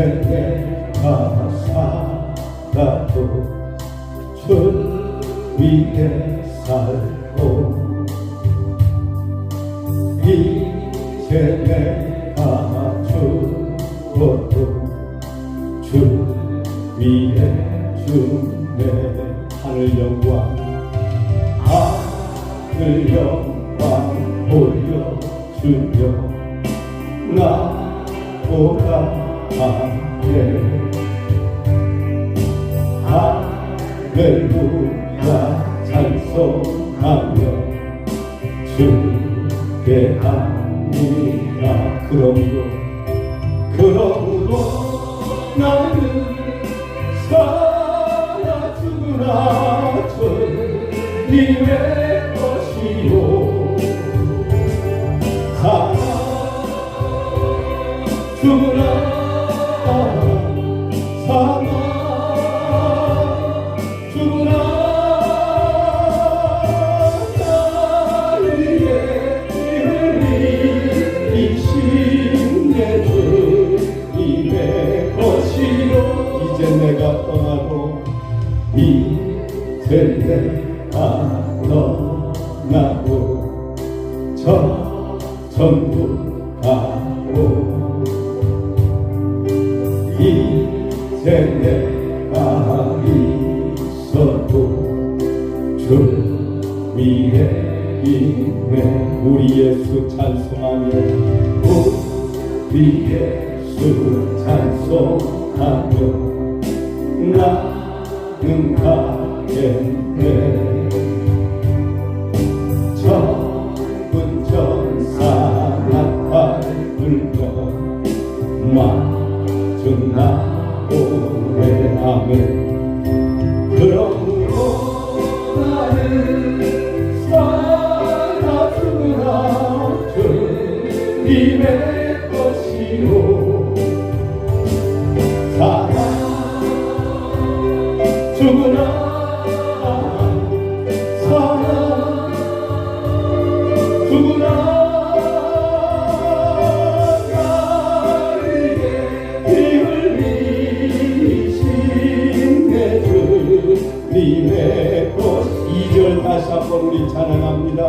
내가 살아도 주 위에 살고 이제 내가 죽어도 주 위에 주네 하늘 영광 하늘 영광 보여주며 나보다 함께 할렐루야 찬송하며 주께 합니다. 그러므로 나는 살아 죽으나 주님의 것이요 살아 죽으나 내가 떠나고 이제 내가 떠나고 저 천국 가고 이제 내가 있어도 주 위에 있네. 우리 예수 찬송하며 우리 예수 찬송하며 나는 가겠네. 천군 천사 나팔 불며 마주 나오네. 아멘. 그러므로 나는 살아 죽으나 주님의 것이요 죽으나 살아 죽으나 나에게 힘을 이신 내 주님의 것. 2절 다시 한번 우리 찬양합니다.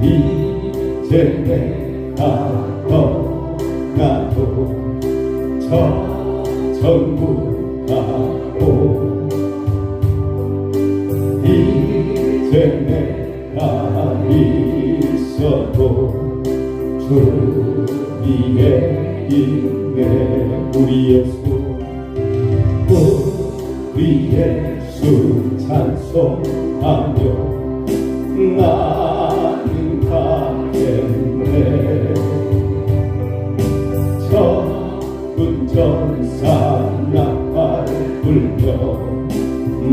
이제 내가 떠나도 저 천국 가고 이제 내가 있어도 주 위에 있네. 우리 예수 찬송하며 나는 가겠네. 천군 천사 나팔 불며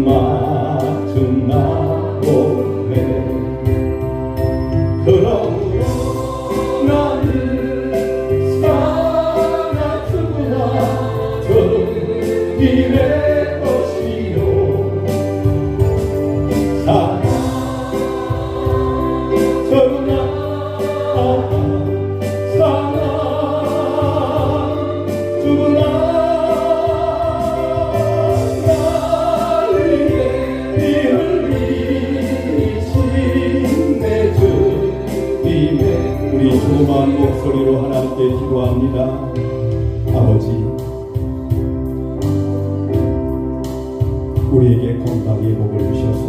마주 나오네. 그러므로 나는 살아 죽으나 주님의 것이요 살아 죽으나 살아 죽으나 우리 조그마한 목소리로 하나님께 기도합니다. 아버지, 우리에게 건강의 복을 주셔서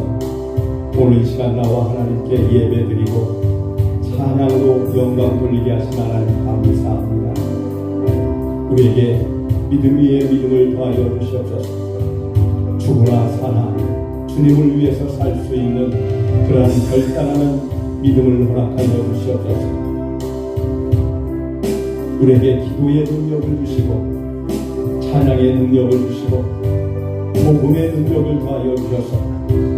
오늘 이 시간 나와 하나님께 예배드리고 찬양으로 영광 돌리게 하신 하나님 감사합니다. 우리에게 믿음 위에 믿음을 더하여 주시옵소서. 죽으나 사나 주님을 위해서 살 수 있는 그러한 결단하는 믿음을 허락하여 주시옵소서. 우리에게 기도의 능력을 주시고 찬양의 능력을 주시고 복음의 능력을 더하여 주셔서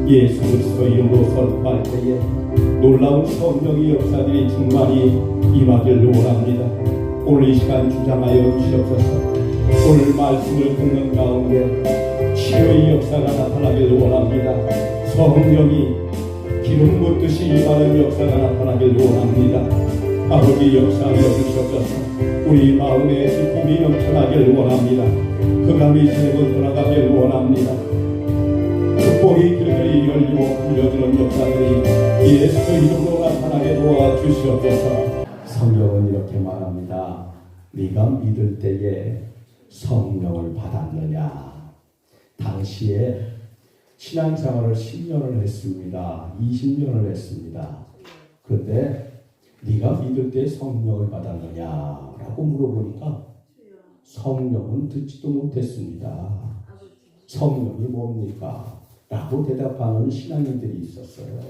예수 그리스도 이름으로 선포할 때에 놀라운 성령의 역사들이 충만히 임하기를 원합니다. 오늘 이 시간 주장하여 주시옵소서. 오늘 말씀을 듣는 가운데 치료의 역사가 나타나기를 원합니다. 성령이 기름 붓듯이 임하는 역사가 나타나길 원합니다. 아버지 역사하여 주시옵소서. 우리 마음에 기쁨이 넘쳐나길 원합니다. 흑암이 세고 돌아가길 원합니다. 축복이 길들이 열리고 풀려지는 역사들이 예수 이름으로 나타나게 도와주시옵소서. 성경은 이렇게 말합니다. 네가 믿을 때에 성령을 받았느냐. 당시에 신앙생활을 10년을 했습니다. 20년을 했습니다. 그런데 네가 믿을 때 성령을 받았느냐라고 물어보니까 성령은 듣지도 못했습니다. 성령이 뭡니까? 라고 대답하는 신앙인들이 있었어요.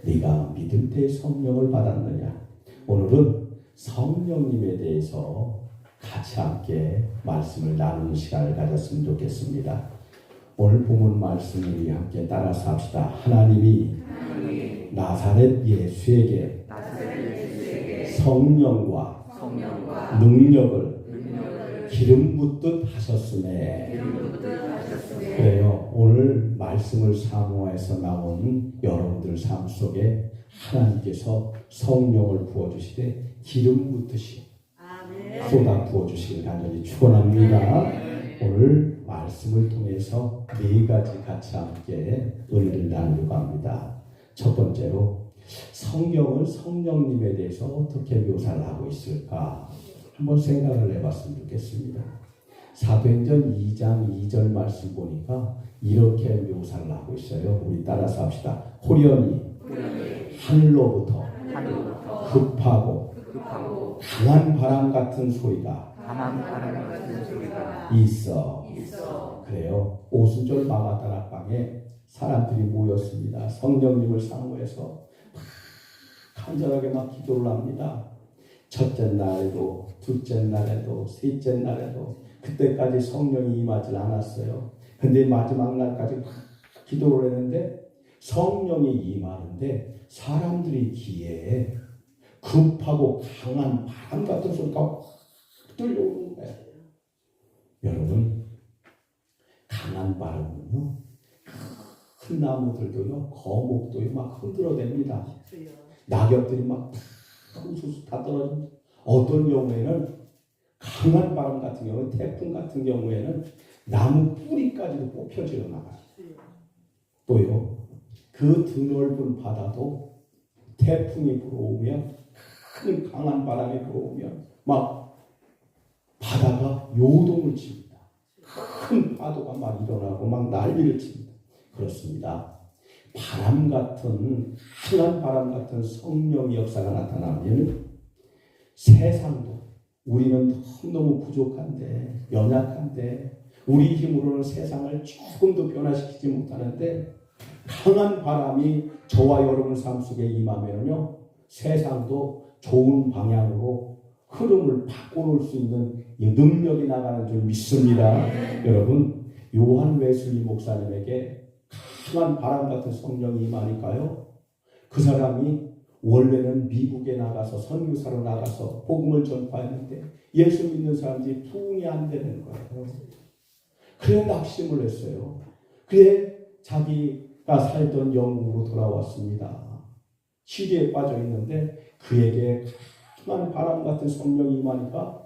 네가 믿을 때 성령을 받았느냐? 오늘은 성령님에 대해서 같이 함께 말씀을 나누는 시간을 가졌으면 좋겠습니다. 오늘 본문 말씀을 우리 함께 따라서 합시다. 하나님이 나사렛 예수에게 성령과 능력을 기름 붓듯 하셨으며. 그래요. 오늘 말씀을 사모해서 나온 여러분들 삶 속에 하나님께서 성령을 부어주시되 기름 붓듯이 쏟아 부어주시길 간절히 축원합니다. 오늘 말씀을 통해서 네 가지 같이 함께 은혜를 나누려고 합니다. 첫 번째로 성경은 성령님에 대해서 어떻게 묘사를 하고 있을까 한번 생각을 해봤으면 좋겠습니다. 사도행전 2장 2절 말씀 보니까 이렇게 묘사를 하고 있어요. 우리 따라서 합시다. 호련히 하늘로부터 급하고 강한 바람 같은 소리가 있어. 그래요. 오순절 마가다락방에 사람들이 모였습니다. 성령님을 사모해서 간절하게 막 기도를 합니다. 첫째 날에도 둘째 날에도 셋째 날에도 그때까지 성령이 임하지 않았어요. 근데 마지막 날까지 막 기도를 했는데 성령이 임하는데 사람들이 귀에 급하고 강한 바람 같은 소리가 확 들려오는 거예요. 여러분, 강한 바람은요, 큰 나무들도요, 거목도요, 막 흔들어댑니다. 낙엽들이 막 우수수 다 떨어집니다. 어떤 경우에는 강한 바람 같은 경우는 태풍 같은 경우에는 나무 뿌리까지도 뽑혀져 나가요. 또요, 그 드넓은 바다도 태풍이 불어오면 큰 강한 바람이 불어오면 막 바다가 요동을 칩니다. 큰 파도가 막 일어나고 막 난리를 칩니다. 그렇습니다. 바람 같은 강한 바람 같은 성령의 역사가 나타나면 세상도 우리는 너무 부족한데 연약한데 우리 힘으로는 세상을 조금도 변화시키지 못하는데 강한 바람이 저와 여러분 삶 속에 임하면요 세상도 좋은 방향으로 흐름을 바꿔놓을 수 있는 능력이 나가는 줄 믿습니다. 여러분, 요한 웨슬리 목사님에게 강한 바람 같은 성령이 임하니까요 그 사람이 원래는 미국에 나가서 선교사로 나가서 복음을 전파했는데 예수 믿는 사람들이 부응이 안 되는 거예요. 그래 낙심을 했어요. 그래 자기가 살던 영국으로 돌아왔습니다. 시리에 빠져 있는데 그에게 강한 바람 같은 성령이 임하니까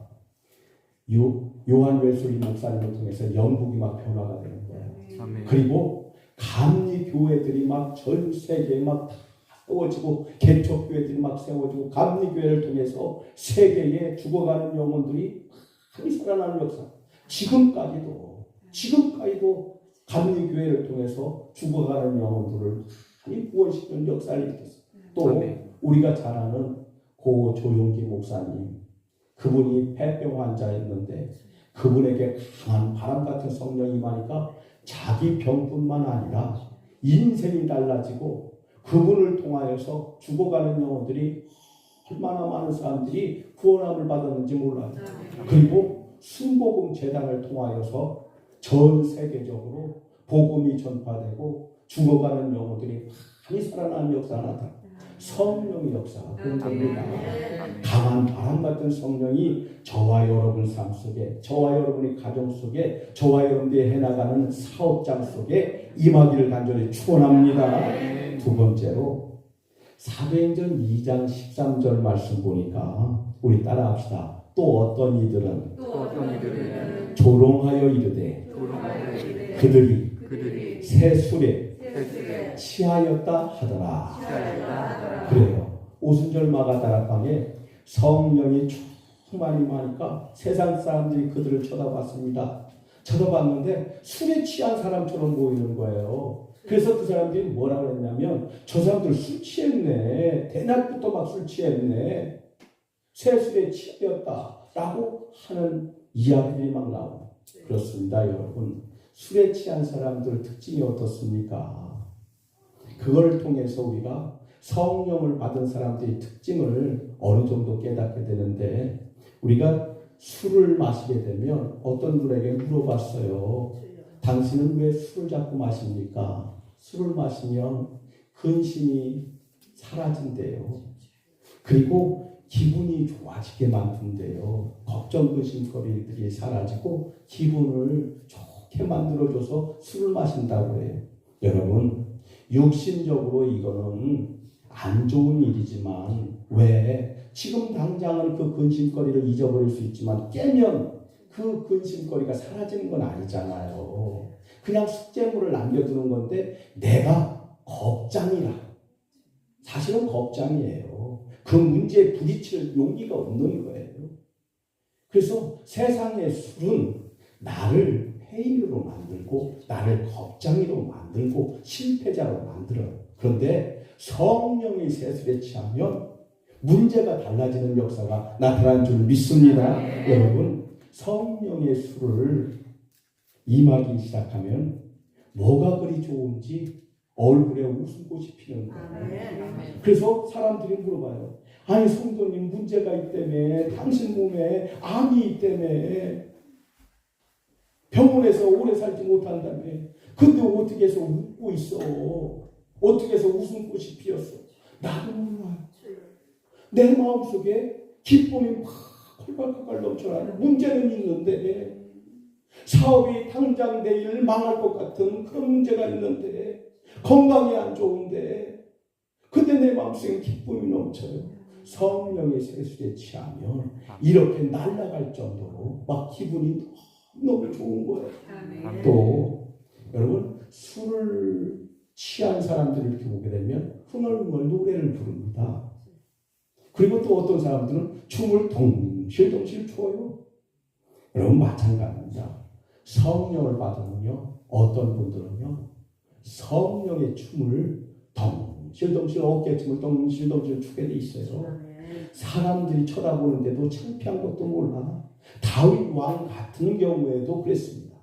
요한 웨슬리 목사님을 통해서 영국이 막 변화가 되는 거예요. 아멘. 그리고 감리 교회들이 막 전 세계에 막 세워지고 개척 교회들이 막 세워지고 감리 교회를 통해서 세계에 죽어가는 영혼들이 많이 살아나는 역사. 지금까지도 감리 교회를 통해서 죽어가는 영혼들을 많이 구원시키는 역사를 일으켰어요. 또 우리가 잘 아는 고 조용기 목사님, 그분이 폐병 환자였는데 그분에게 강한 바람 같은 성령이 임하니까 자기 병뿐만 아니라 인생이 달라지고 그분을 통하여서 죽어가는 영혼들이 얼마나 많은 사람들이 구원함을 받았는지 몰라요. 그리고 순복음 재단을 통하여서 전 세계적으로 복음이 전파되고 죽어가는 영혼들이 많이 살아나는 역사가 나타납니다. 성령의 역사가 그런 겁니다. 강한 바람 같은 성령이 저와 여러분 삶 속에, 저와 여러분의 가정 속에, 저와 여러분들이 해나가는 사업장 속에 임하기를 간절히 축원합니다. 두 번째로 사도행전 2장 13절 말씀 보니까 우리 따라합시다. 또 어떤 이들은 조롱하여 이르되 그들이 새 술에 취하였다 하더라. 그래요. 오순절 마가다락방에 성령이 충만히 많으니까 세상 사람들이 그들을 쳐다봤습니다. 쳐다봤는데 술에 취한 사람처럼 보이는 거예요. 그래서 그 사람들이 뭐라 그랬냐면 저 사람들 술 취했네. 대낮부터 막 술 취했네. 새 술에 취하였다 라고 하는 이야기들이 막 나옵니다. 그렇습니다, 여러분. 술에 취한 사람들 특징이 어떻습니까? 그걸 통해서 우리가 성령을 받은 사람들의 특징을 어느 정도 깨닫게 되는데, 우리가 술을 마시게 되면 어떤 분에게 물어봤어요. 당신은 왜 술을 자꾸 마십니까? 술을 마시면 근심이 사라진대요. 그리고 기분이 좋아지게 만든대요. 걱정, 근심거리들이 사라지고 기분을 좋게 만들어줘서 술을 마신다고 해요. 여러분, 육신적으로 이거는 안 좋은 일이지만, 왜? 지금 당장은 그 근심거리를 잊어버릴 수 있지만 깨면 그 근심거리가 사라지는 건 아니잖아요. 그냥 숙제물을 남겨두는 건데 내가 겁장이라. 사실은 겁장이에요. 그 문제에 부딪힐 용기가 없는 거예요. 그래서 세상의 술은 나를 폐인으로 만들고 나를 겁장이로 만들고 실패자로 만들어요. 그런데 성령의 세술에 취하면 문제가 달라지는 역사가 나타난 줄 믿습니다. 여러분, 성령의 술을 임하기 시작하면 뭐가 그리 좋은지 얼굴에 웃음꽃이 피는 거예요. 그래서 사람들이 물어봐요. 아니 성도님, 문제가 있다며, 당신 몸에 암이 있다며, 병원에서 오래 살지 못한다며, 근데 어떻게 해서 웃고 있어? 어떻게 해서 웃음꽃이 피었어? 나도 몰라요. 내 마음속에 기쁨이 막 콜갈콜갈 넘쳐나는 문제는 있는데, 사업이 당장 내일 망할 것 같은 그런 문제가 있는데, 건강이 안 좋은데, 근데 내 마음속에 기쁨이 넘쳐요. 성령의 세술에 취하면 이렇게 날아갈 정도로 막 기분이 너무 좋은 거예요. 또 여러분, 술을 취한 사람들을 이렇게 보게 되면 흥얼흥얼 노래를 부릅니다. 그리고 또 어떤 사람들은 춤을 덩실덩실 춰요. 여러분, 마찬가지입니다. 성령을 받으면요, 어떤 분들은요, 성령의 춤을 덩실덩실, 어깨춤을 덩실덩실 추게 돼 있어요. 사람들이 쳐다보는데도 창피한 것도 몰라. 다윗 왕 같은 경우에도 그랬습니다.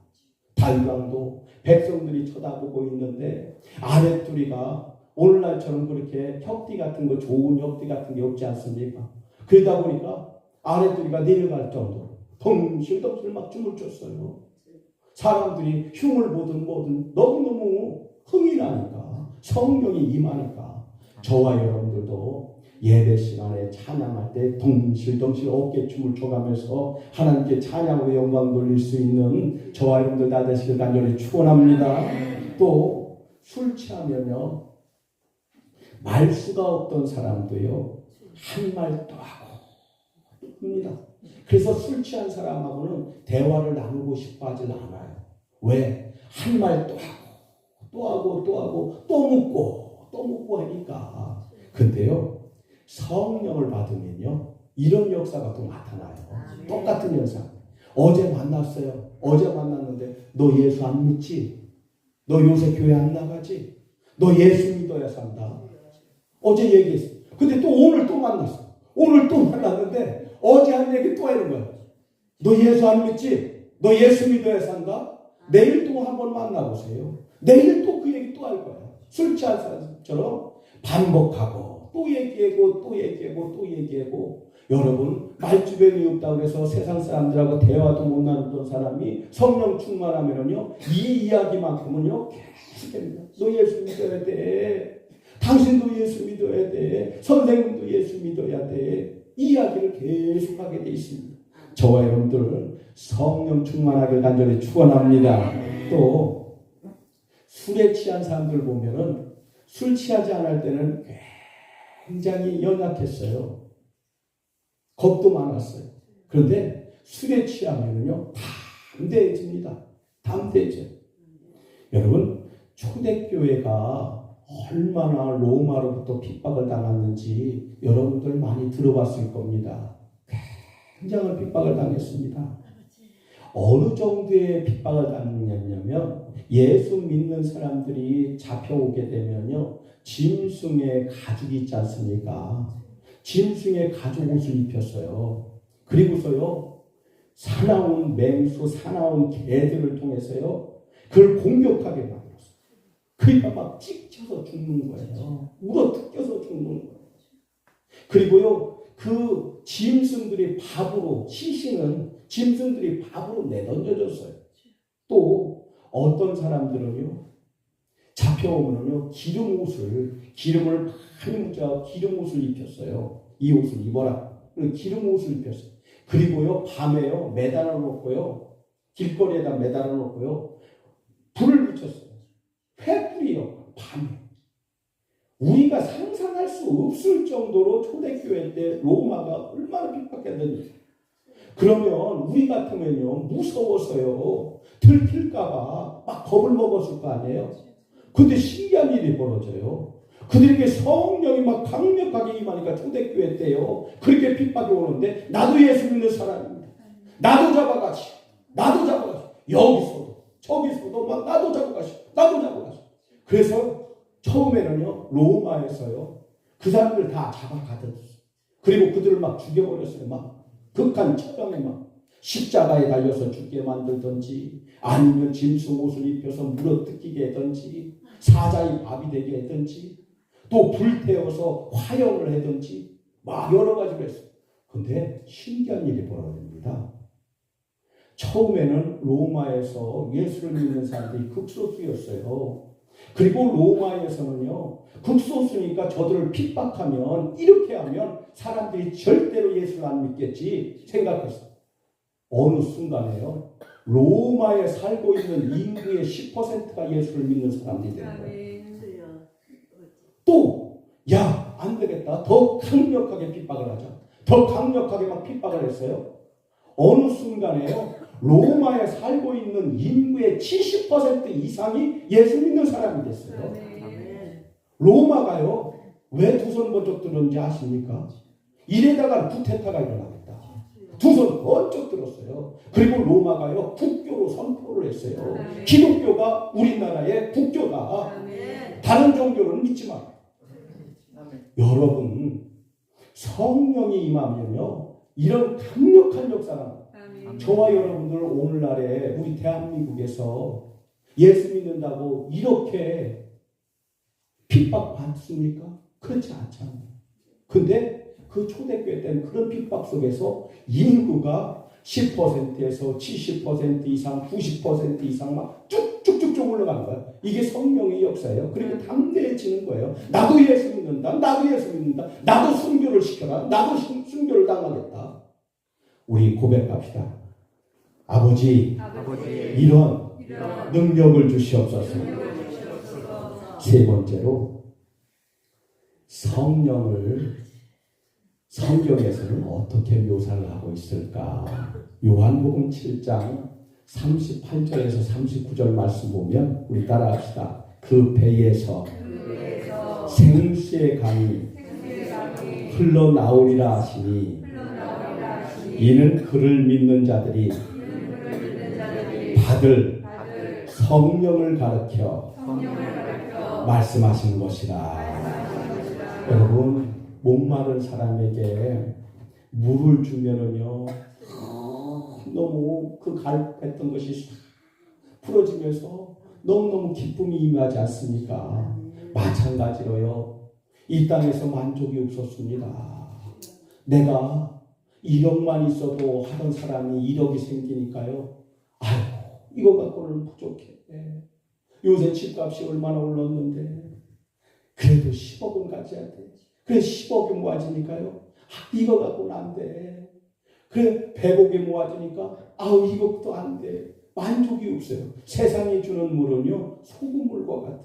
다윗 왕도 백성들이 쳐다보고 있는데 아랫두리가 오늘날처럼 그렇게 협띠 같은 거, 좋은 협띠 같은 게 없지 않습니까? 그러다 보니까 아랫두리가 내려갈 정도로 덩실덩실 막 춤을 췄어요. 사람들이 흉을 보든 뭐든 너무너무 흥이 나니까, 성령이 임하니까. 저와 여러분들도 예배 시간에 찬양할 때 덩실덩실 어깨춤을 춰가면서 하나님께 찬양으로 영광 돌릴 수 있는 저와 여러분들 다 되시길 간절히 축원합니다. 또 술 취하면요, 말 수가 없던 사람도요, 한 말 또 하고 또 합니다. 그래서 술 취한 사람하고는 대화를 나누고 싶어 하질 않아요. 왜? 한 말 또 하고 또 하고 또 하고 또 묻고 또 묻고 하니까. 근데요, 성령을 받으면요, 이런 역사가 또 나타나요. 똑같은 현상. 어제 만났어요. 어제 만났는데 너 예수 안 믿지? 너 요새 교회 안 나가지? 너 예수 믿어야 산다. 어제 얘기했어. 근데 또 오늘 또 만났어. 오늘 또 만났는데 어제 한 얘기 또 하는 거야. 너 예수 안 믿지? 너 예수 믿어야 산다? 내일 또 한번 만나보세요. 내일 또 그 얘기 또 할 거야. 술 취한 사람처럼 반복하고 또 얘기하고 또 얘기하고 또 얘기하고. 여러분, 말주변이 없다고 해서 세상 사람들하고 대화도 못 나누던 사람이 성령 충만하면요, 이 이야기만큼은요 계속됩니다. 너 예수 믿어야 돼. 당신도 예수 믿어야 돼. 선생님도 예수 믿어야 돼. 이 이야기를 계속하게 돼 있습니다. 저와 여러분들 성령 충만하길 간절히 축원합니다. 또 술에 취한 사람들 보면은 술 취하지 않을 때는 굉장히 연약했어요. 겁도 많았어요. 그런데 술에 취하면요 담대해집니다. 담대해져. 여러분 초대교회가 얼마나 로마로부터 핍박을 당했는지 여러분들 많이 들어봤을 겁니다. 굉장한 핍박을 당했습니다. 어느 정도의 핍박을 당했냐면 예수 믿는 사람들이 잡혀오게 되면요 짐승의 가죽이 있지 않습니까? 짐승의 가죽 옷을 입혔어요. 그리고서요 사나운 맹수, 사나운 개들을 통해서요 그걸 공격하게 만들었어요. 그러니까 막 찍혀서 죽는 거예요. 물어 뜯겨서 죽는 거예요. 그리고요 그 짐승들이 밥으로 시신은 짐승들이 밥으로 내던져졌어요. 또 어떤 사람들은요 잡혀오면요 기름을 많이 묻자 기름 옷을 입혔어요. 이 옷을 입어라. 기름 옷을 입혔어요. 그리고요 밤에요 매달아 놓고요 길거리에다 매달아 놓고요 불을 붙였어요. 횃불이요 밤에. 우리가 상상할 수 없을 정도로 초대교회 때 로마가 얼마나 핍박했는지. 그러면 우리 같으면요 무서워서요 들킬까봐 막 겁을 먹었을 거 아니에요. 근데 신기한 일이 벌어져요. 그들에게 성령이 막 강력하게 임하니까 초대교회 때요 그렇게 핍박이 오는데 나도 예수 믿는 사람입니다. 나도 잡아가시. 여기서도 저기서도 막 나도 잡아가시. 그래서 처음에는요 로마에서요 그 사람들 다 잡아가듯 그리고 그들을 막 죽여버렸어요. 막 극한 처형에 막 십자가에 달려서 죽게 만들든지 아니면 짐승 옷을 입혀서 물어뜯기게 하든지 사자의 밥이 되게 하든지 또 불태워서 화형을 하든지 막 여러 가지로 했어요. 근데 신기한 일이 벌어집니다. 처음에는 로마에서 예수를 믿는 사람들이 극소수였어요. 그리고 로마에서는요 극소수니까 저들을 핍박하면 이렇게 하면 사람들이 절대로 예수를 안 믿겠지 생각했어요. 어느 순간에요 로마에 살고 있는 인구의 10%가 예수를 믿는 사람들이 되는 거예요. 또 야, 안 되겠다. 더 강력하게 핍박을 하자. 더 강력하게 막 핍박을 했어요. 어느 순간에요 로마에 살고 있는 인구의 70% 이상이 예수 믿는 사람이 됐어요. 로마가요 왜 두 손 번쩍 들었는지 아십니까? 이래다가 쿠데타가 일어나겠다. 두 손 번쩍 들었어요. 그리고 로마가요 국교로 선포를 했어요. 기독교가 우리나라의 국교다. 다른 종교는 믿지 마. 여러분 성령이 임하면요 이런 강력한 역사가 저와 여러분들 오늘날에 우리 대한민국에서 예수 믿는다고 이렇게 핍박받습니까? 그렇지 않잖아요. 근데 그 초대교회 때는 그런 핍박 속에서 인구가 10%에서 70% 이상, 90% 이상 막 쭉쭉쭉쭉 올라가는 거예요. 이게 성령의 역사예요. 그리고 담대해지는 거예요. 나도 예수 믿는다. 나도 순교를 시켜라. 나도 순교를 당하겠다. 우리 고백합시다. 아버지. 이런 능력을 주시옵소서. 세 번째로 성령을 성경에서는 어떻게 묘사를 하고 있을까? 요한복음 7장 38절에서 39절 말씀 보면 우리 따라합시다. 그 배에서 생수의 강이 흘러나오리라 하시니 이는 그를 믿는 자들이 받을 성령을 가르쳐 말씀하신 것이라. 여러분 목마른 사람에게 물을 주면은요 너무 그 갈급했던 것이 풀어지면서 너무너무 기쁨이 임하지 않습니까? 마찬가지로요 이 땅에서 만족이 없었습니다. 내가 1억만 있어도 하던 사람이 1억이 생기니까요 아유 이거 갖고는 부족해. 요새 집값이 얼마나 올랐는데 그래도 10억은 가져야 돼. 그래 10억이 모아지니까요 이거 갖고는 안 돼. 그래 100억이 모아지니까 아우 이것도 안 돼. 만족이 없어요. 세상이 주는 물은요 소금물과 같아.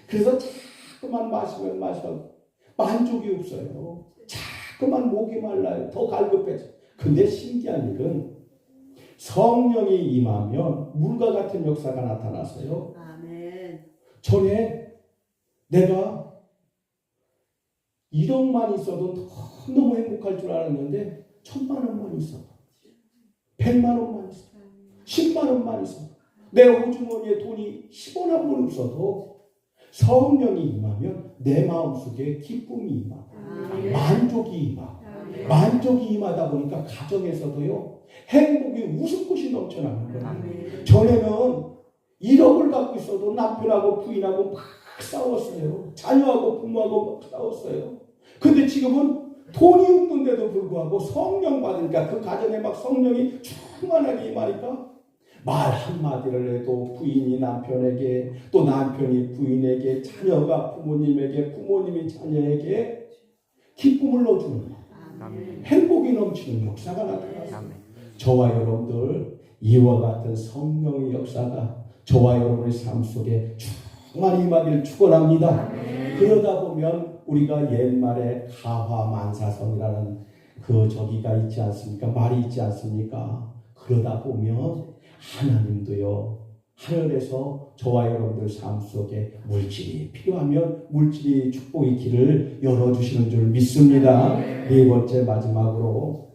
그래서 자꾸만 마시면 마셔도 만족이 없어요. 자꾸만 목이 말라요. 더 갈급해져. 근데 신기한 일은 성령이 임하면 물과 같은 역사가 나타나서요. 아멘. 전에 내가 1억만 있어도 너무 행복할 줄 알았는데 1000만 원만 있어, 100만 원만 있어, 10만 원만 있어, 내 호주머니에 돈이 10원 한 번 없어도 성령이 임하면 내 마음속에 기쁨이 임하고 만족이 임하고 만족이 임하다 보니까 가정에서도요 행복이 웃음꽃이 넘쳐나는 거예요. 전에는 1억을 갖고 있어도 남편하고 부인하고 막 싸웠어요. 자녀하고 부모하고 막 싸웠어요. 근데 지금은 돈이 없는데도 불구하고 성령 받으니까 그 가정에 막 성령이 충만하게 임하니까 말 한마디를 해도 부인이 남편에게, 또 남편이 부인에게, 자녀가 부모님에게, 부모님이 자녀에게 기쁨을 넣어주는 거예요. 행복이 넘치는 역사가 나타났습니다. 저와 여러분들 이와 같은 성령의 역사가 저와 여러분의 삶 속에 충만히 임하기를 축원합니다. 그러다 보면 우리가 옛말에 가화만사성이라는 그 저기가 있지 않습니까? 말이 있지 않습니까? 그러다 보면 하나님도요 하늘에서 저와 여러분들 삶 속에 물질이 필요하면 물질이 축복의 길을 열어주시는 줄 믿습니다. 네 번째 마지막으로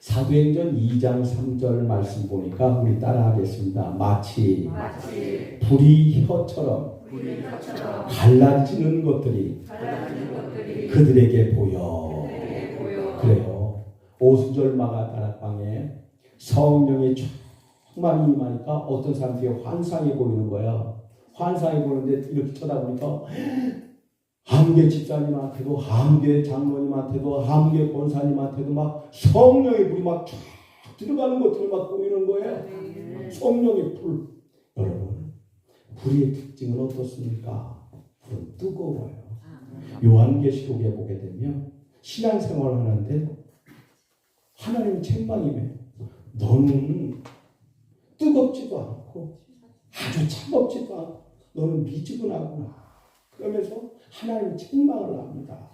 사도행전 2장 3절 말씀 보니까 우리 따라하겠습니다. 마치 불이 혀처럼 갈라지는 것들이 그들에게 보여. 그래요. 오순절마가 다락방에 성령이 충만히 임하니까 어떤 사람들이 환상이 보이는 거예요. 환상이 보이는데 이렇게 쳐다보니까 함계 집사님한테도, 함계 장로님한테도, 함계 권사님한테도 막 성령의 불이 막 쫙 들어가는 것들이 막 보이는 거예요. 성령의 불. 여러분, 불의 특징은 어떻습니까? 불은 뜨거워요. 요한계시록에 보게 되면 신앙생활을 하는데 하나님 책망이면 너는 뜨겁지도 않고 아주 차갑지도 않고 너는 미지근하구나. 그러면서 하나님 책망을 합니다.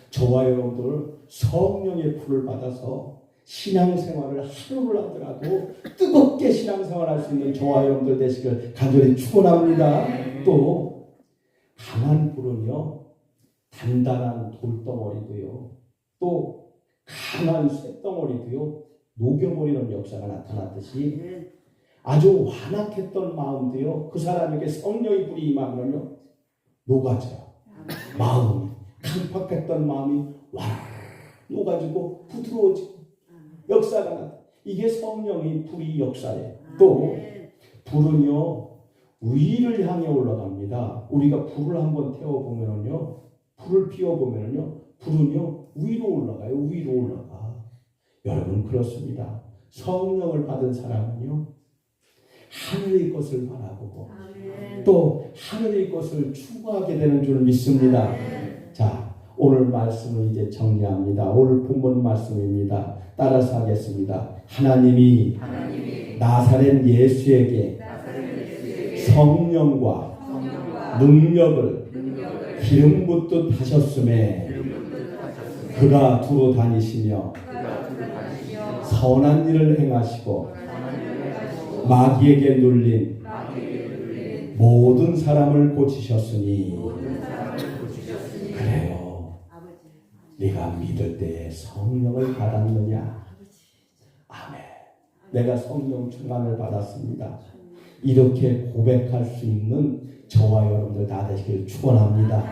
저와 여러분들 성령의 불을 받아서 신앙생활을 하루를 하더라도 뜨겁게 신앙생활할 수 있는 저와 여러분들 되시길 간절히 축원합니다. 또 강한 불은요 단단한 돌덩어리도요 또 강한 쇳덩어리도요 녹여버리는 역사가 나타났듯이 아주 완악했던 마음도요 그 사람에게 성령의 불이 임하면요 녹아져요. 마음이 강팍했던 마음이 와르르 녹아지고 부드러워지고 역사가 나타나. 이게 성령의 불이 역사예요. 또 불은요 위를 향해 올라갑니다. 우리가 불을 한번 태워보면요 불을 피워보면요 불은요 위로 올라가요. 위로 올라가. 여러분 그렇습니다. 성령을 받은 사람은요 하늘의 것을 바라보고 또 하늘의 것을 추구하게 되는 줄 믿습니다. 자, 오늘 말씀을 이제 정리합니다. 오늘 본문 말씀입니다. 따라서 하겠습니다. 하나님이 나사렛 예수에게 성령과 능력을 기름 붓듯 하셨음에 그가 두루 다니시며 선한 일을 행하시고 마귀에게 눌린 모든 사람을 고치셨으니 그래요. 네가 믿을 때에 성령을 받았느냐? 아멘. 내가 성령 충만을 받았습니다. 이렇게 고백할 수 있는 저와 여러분들 다 되시길 축원합니다.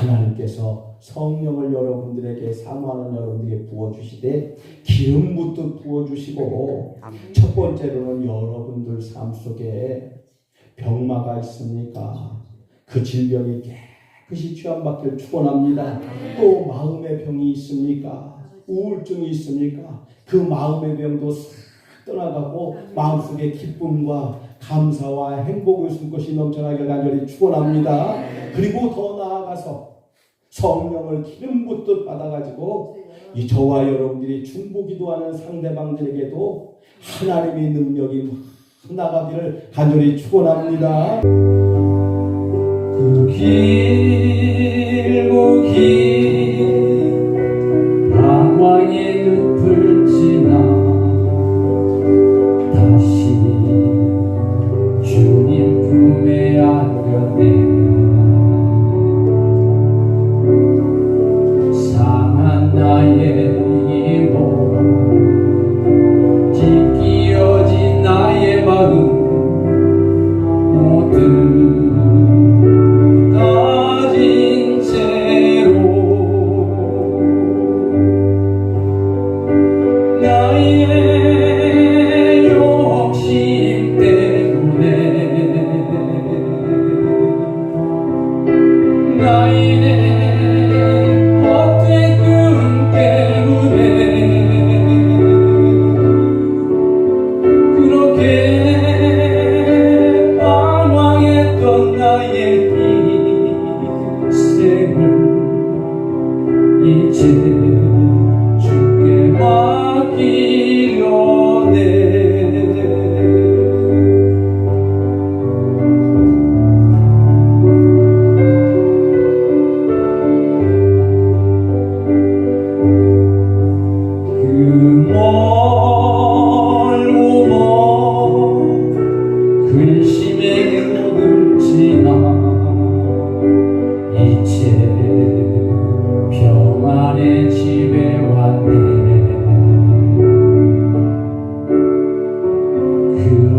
하나님께서 성령을 여러분들에게 사모하는 여러분들에게 부어주시되 기름 붓듯 부어주시고 첫 번째로는 여러분들 삶 속에 병마가 있습니까? 그 질병이 깨끗이 취함받기를 축원합니다. 또 마음의 병이 있습니까? 우울증이 있습니까? 그 마음의 병도 싹 떠나가고 마음속에 기쁨과 감사와 행복을 숨 것이 넘쳐나길 간절히 축원합니다. 그리고 더 나아가서 성령을 기름 붓듯 받아가지고 이 저와 여러분들이 중보기도하는 상대방들에게도 하나님의 능력이 나가기를 간절히 축원합니다. 그 길고 긴 방황의 늪을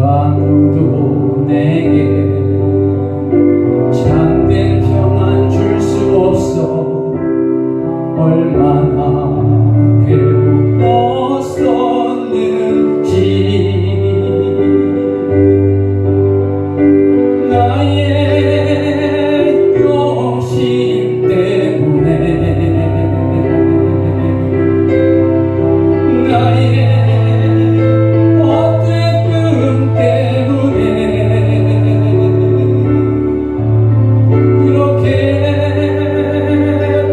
아무도 내게 참된 평안 줄 수 없어 얼마나 괴로웠었는지 나의 욕심 때문에 나의 헛되쁨 때문에 그렇게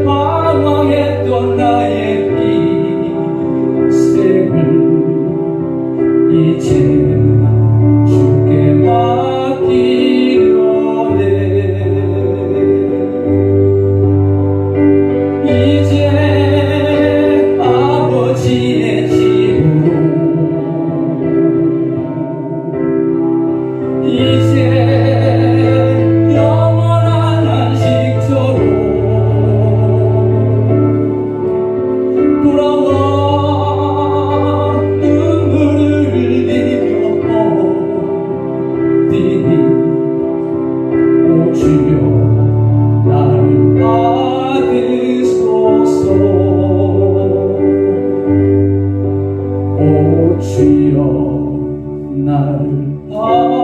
방황했던 나의 인생을 이제 주께 맡기려네. 이제 아버지의 집으로 이제 영원한 안식처로 돌아와 눈물을 흘리며 뛰니 오 주여 나를 받으소서. 오 주여 나를 받으소서.